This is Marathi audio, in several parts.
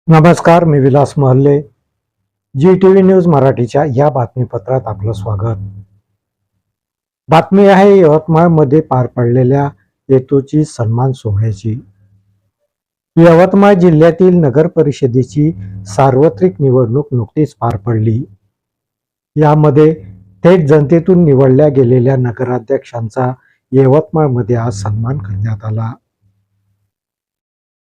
नमस्कार, मी विलास महल्ले. GTV न्यूज मराठीच्या या बातमीपत्रात आपलं स्वागत. बातमी आहे यवतमाळमध्ये पार पडलेल्या येतूची सन्मान सोहळ्याची. यवतमाळ जिल्ह्यातील नगर परिषदेची सार्वत्रिक निवडणूक नुकतीच पार पडली. यामध्ये थेट जनतेतून निवडल्या गेलेल्या नगराध्यक्षांचा यवतमाळमध्ये आज सन्मान करण्यात आला.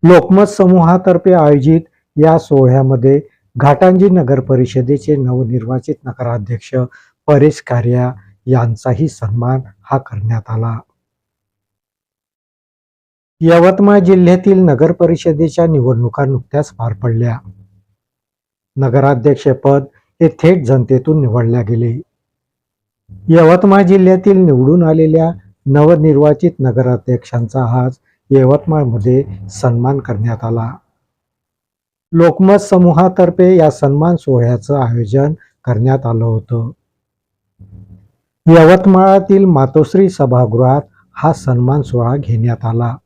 लोकमत समूहातर्फे आयोजित या सोहळ्यामध्ये घाटंजी नगर परिषदेचे नवनिर्वाचित नगराध्यक्ष परेश कारिया यांचाही सन्मान हा करण्यात आला. यवतमाळ जिल्ह्यातील नगर परिषदेच्या निवडणुका नुकत्याच पार पडल्या. नगराध्यक्षपद हे थेट जनतेतून निवडल्या गेले. यवतमाळ जिल्ह्यातील निवडून आलेल्या नवनिर्वाचित नगराध्यक्षांचा आज यवतमाळमध्ये सन्मान करण्यात आला. लोकमत समूहातर्फे या सन्मान सोहळ्याचं आयोजन करण्यात आलं होतं. यवतमाळातील मातोश्री सभागृहात हा सन्मान सोहळा घेण्यात आला.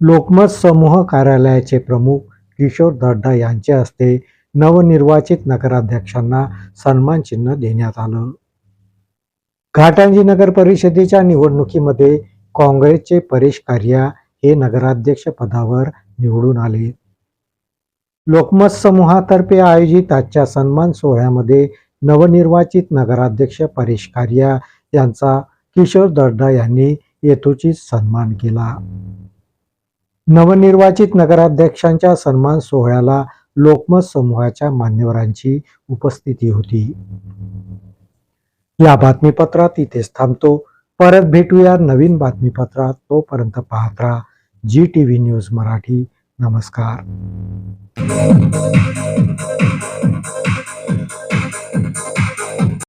लोकमत समूह कार्यालयाचे प्रमुख किशोर दड्डा यांच्या हस्ते नवनिर्वाचित नगराध्यक्षांना सन्मान चिन्ह देण्यात आलं. घाटंजी नगर परिषदेच्या निवडणुकीमध्ये काँग्रेसचे परेश कारिया हे नगराध्यक्ष पदावर निवडून आले. लोकमत समूहातर्फे आयोजित आजच्या सन्मान सोहळ्यामध्ये नवनिर्वाचित नगराध्यक्ष परेश कारिया यांचा किशोर दड्डा यांनी यथोचित सन्मान केला. नवनिर्वाचित नगराध्यक्षांच्या सन्मान सोहळ्याला लोकमत समूहाच्या मान्यवरांची उपस्थिती होती. या बातमीपत्रात इथेच थांबतो. परत भेटूया नवीन बातमीपत्रात. तोपर्यंत पाहत राहा GTV न्यूज मराठी. नमस्कार.